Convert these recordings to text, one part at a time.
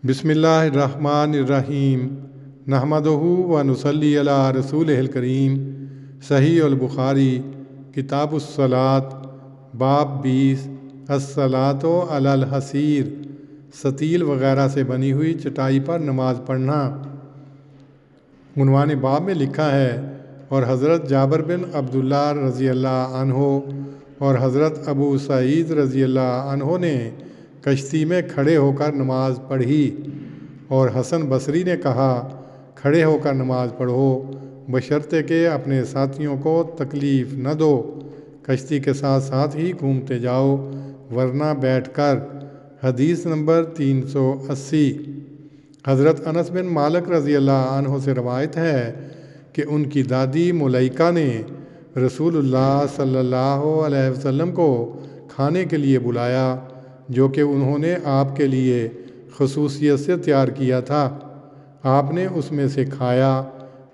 بسم اللہ الرحمن الرحیم نحمدہ و نصلی علی رسولہ الکریم۔ صحیح البخاری کتاب الصلاۃ باب 20 الصلاۃ علی الحصیر، ستیل وغیرہ سے بنی ہوئی چٹائی پر نماز پڑھنا۔ عنوان باب میں لکھا ہے، اور حضرت جابر بن عبداللہ رضی اللہ عنہ اور حضرت ابو سعید رضی اللہ عنہ نے کشتی میں کھڑے ہو کر نماز پڑھی، اور حسن بصری نے کہا، کھڑے ہو کر نماز پڑھو بشرطے کہ اپنے ساتھیوں کو تکلیف نہ دو، کشتی کے ساتھ ساتھ ہی گھومتے جاؤ ورنہ بیٹھ کر۔ حدیث نمبر 380۔ حضرت انس بن مالک رضی اللہ عنہ سے روایت ہے کہ ان کی دادی ملیکہ نے رسول اللہ صلی اللہ علیہ وسلم کو کھانے کے لیے بلایا، جو کہ انہوں نے آپ کے لیے خصوصیت سے تیار کیا تھا۔ آپ نے اس میں سے کھایا،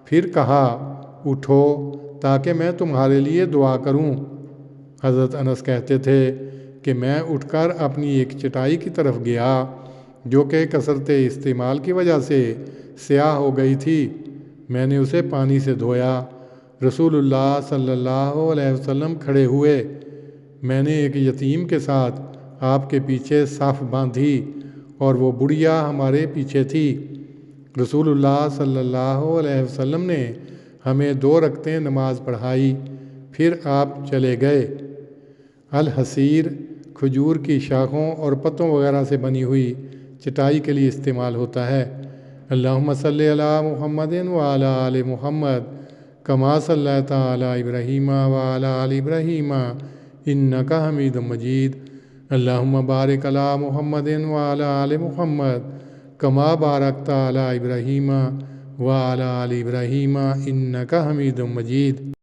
پھر کہا، اٹھو تاکہ میں تمہارے لیے دعا کروں۔ حضرت انس کہتے تھے کہ میں اٹھ کر اپنی ایک چٹائی کی طرف گیا، جو کہ کثرت استعمال کی وجہ سے سیاہ ہو گئی تھی۔ میں نے اسے پانی سے دھویا۔ رسول اللہ صلی اللہ علیہ وسلم کھڑے ہوئے۔ میں نے ایک یتیم کے ساتھ آپ کے پیچھے صف باندھی، اور وہ بڑھیا ہمارے پیچھے تھی۔ رسول اللہ صلی اللہ علیہ وسلم نے ہمیں 2 رکعتیں نماز پڑھائی، پھر آپ چلے گئے۔ الحصیر کھجور کی شاخوں اور پتوں وغیرہ سے بنی ہوئی چٹائی کے لیے استعمال ہوتا ہے۔ اللہم صلی علی محمد وعلی آل محمد کما صلیت علی ابراہیم وعلی آل ابراہیم انک حمید مجید۔ اللہم بارک علی محمد وعلی آل محمد کما بارکت علی ابراہیم وعلی آل ابراہیم انک حمید مجید۔